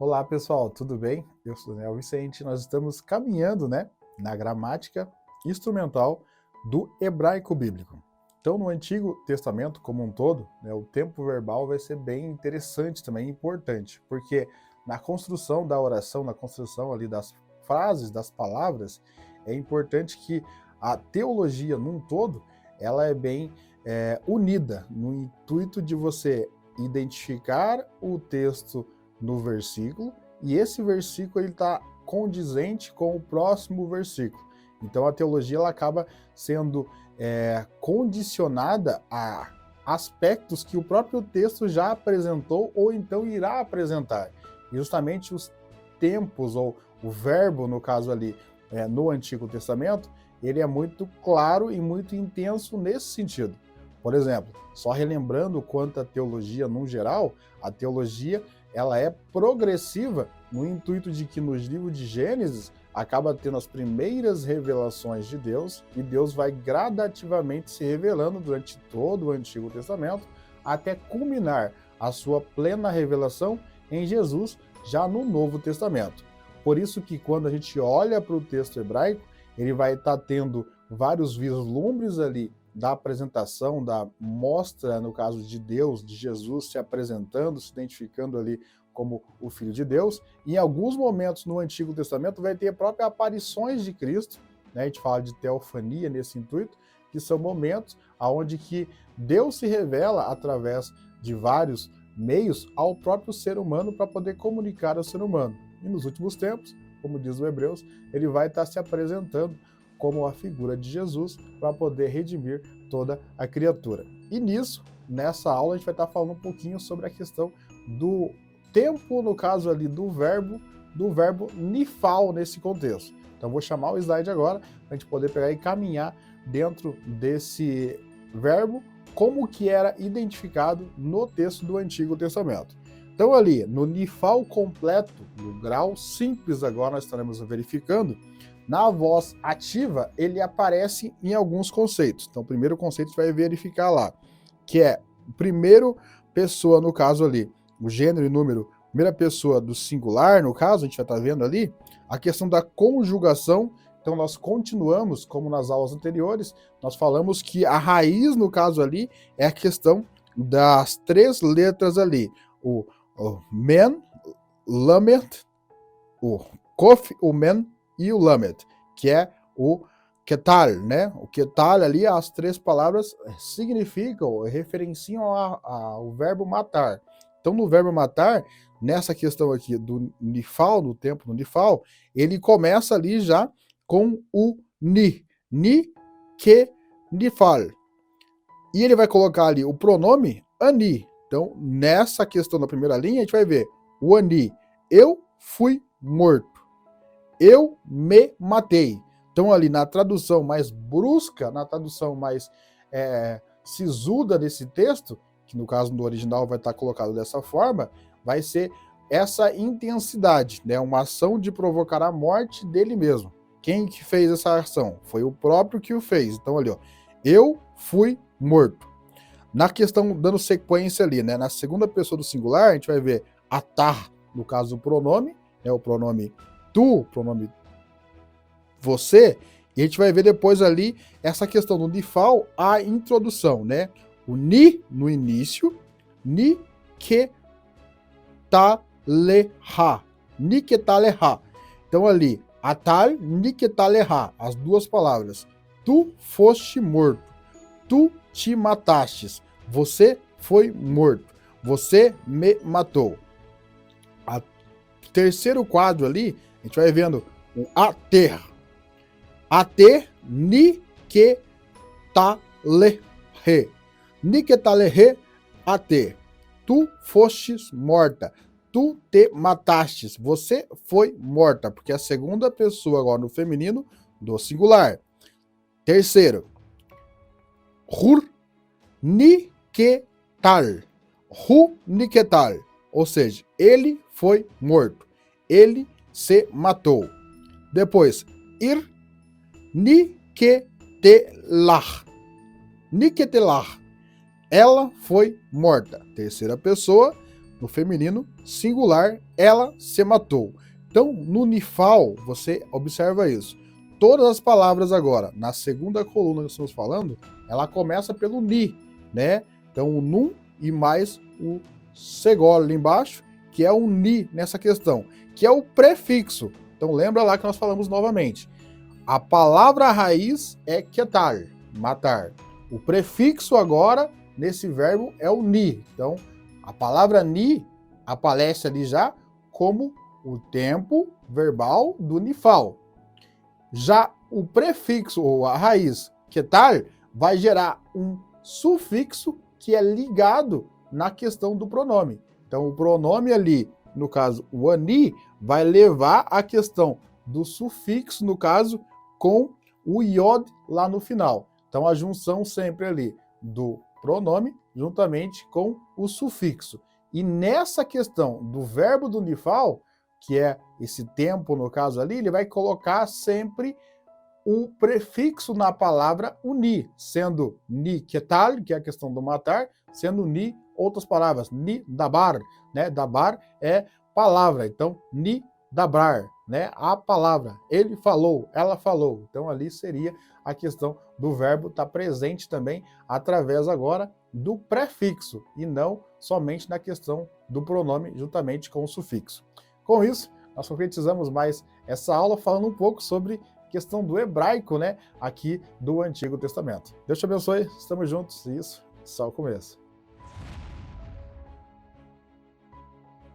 Olá pessoal, tudo bem? Eu sou Daniel Vicente. Nós estamos caminhando, na gramática instrumental do hebraico bíblico. Então, no Antigo Testamento como um todo, o tempo verbal vai ser bem interessante também, importante, porque na construção da oração, na construção ali das frases, das palavras, é importante que a teologia num todo, ela é bem unida, no intuito de você identificar o texto no versículo, e esse versículo ele está condizente com o próximo versículo. Então a teologia ela acaba sendo condicionada a aspectos que o próprio texto já apresentou ou então irá apresentar. E justamente os tempos, ou o verbo, no caso ali, no Antigo Testamento, ele é muito claro e muito intenso nesse sentido. Por exemplo, só relembrando quanto à teologia no geral, a teologia ela é progressiva no intuito de que nos livros de Gênesis acaba tendo as primeiras revelações de Deus e Deus vai gradativamente se revelando durante todo o Antigo Testamento até culminar a sua plena revelação em Jesus já no Novo Testamento. Por isso que quando a gente olha para o texto hebraico, ele vai estar tendo vários vislumbres ali da apresentação, da mostra, no caso de Deus, de Jesus se apresentando, se identificando ali como o Filho de Deus. E em alguns momentos no Antigo Testamento vai ter próprias aparições de Cristo, a gente fala de teofania nesse intuito, que são momentos onde que Deus se revela através de vários meios ao próprio ser humano para poder comunicar ao ser humano. E nos últimos tempos, como diz o Hebreus, ele vai estar se apresentando como a figura de Jesus para poder redimir toda a criatura. E nisso, nessa aula, a gente vai estar falando um pouquinho sobre a questão do tempo, no caso ali do verbo nifal nesse contexto. Então vou chamar o slide agora para a gente poder pegar e caminhar dentro desse verbo, como que era identificado no texto do Antigo Testamento. Então ali, no nifal completo, no grau simples agora nós estaremos verificando, na voz ativa, ele aparece em alguns conceitos. Então, o primeiro conceito você vai verificar lá, que é o primeiro pessoa, no caso ali, o gênero e número, primeira pessoa do singular, no caso, a gente vai estar vendo ali, a questão da conjugação. Então, nós continuamos, como nas aulas anteriores, nós falamos que a raiz, no caso ali, é a questão das três letras ali, o men, lamet, o kof, o men, e o lamet, que é o ketal, O ketal ali, as três palavras significam, referenciam ao verbo matar. Então, no verbo matar, nessa questão aqui do nifal, do tempo do nifal, ele começa ali já com o ni, que, nifal. E ele vai colocar ali o pronome ani. Então, nessa questão da primeira linha, a gente vai ver o ani, eu fui morto. Eu me matei. Então, ali na tradução mais brusca, na tradução mais sisuda desse texto, que no caso do original vai estar colocado dessa forma, vai ser essa intensidade, uma ação de provocar a morte dele mesmo. Quem que fez essa ação? Foi o próprio que o fez. Então, ali, eu fui morto. Na questão, dando sequência ali, na segunda pessoa do singular, a gente vai ver atar, no caso do pronome, o pronome tu, pronome você, e a gente vai ver depois ali essa questão do nifal, a introdução, O ni no início, ni que taleha, ni que taleha. Então ali, atal, ni que taleha, as duas palavras. Tu foste morto, tu te matastes, você foi morto, você me matou. O terceiro quadro ali, a gente vai vendo o ater. Ater, ni que talehe. Ni que talehe, ater. Tu fostes morta. Tu te matastes. Você foi morta. Porque é a segunda pessoa agora no feminino do singular. Terceiro. Hur, ni que tal. Hu, ni que tal. Ou seja, ele foi morto. Ele se matou. Depois, ir, niketelah. Niketelah. Ela foi morta. Terceira pessoa, no feminino, singular, ela se matou. Então, no nifal, você observa isso. Todas as palavras agora, na segunda coluna que estamos falando, ela começa pelo ni, né? Então, o num e mais o segol ali embaixo, que é o ni nessa questão, que é o prefixo. Então, lembra lá que nós falamos novamente. A palavra raiz é ketar, matar. O prefixo agora, nesse verbo, é o ni. Então, a palavra ni aparece ali já como o tempo verbal do nifal. Já o prefixo, ou a raiz, ketar, vai gerar um sufixo que é ligado na questão do pronome. Então, o pronome ali, no caso, o ani, vai levar a questão do sufixo, no caso, com o iod lá no final. Então, a junção sempre ali do pronome juntamente com o sufixo. E nessa questão do verbo do nifal, que é esse tempo, no caso ali, ele vai colocar sempre o prefixo na palavra uni, sendo ni ketal, que é a questão do matar, sendo ni outras palavras, ni dabar, né? Dabar é palavra, então ni dabrar, né? A palavra, ele falou, ela falou. Então ali seria a questão do verbo estar presente também através agora do prefixo e não somente na questão do pronome juntamente com o sufixo. Com isso, nós concretizamos mais essa aula falando um pouco sobre questão do hebraico, né, aqui do Antigo Testamento. Deus te abençoe, estamos juntos, isso, só o começo.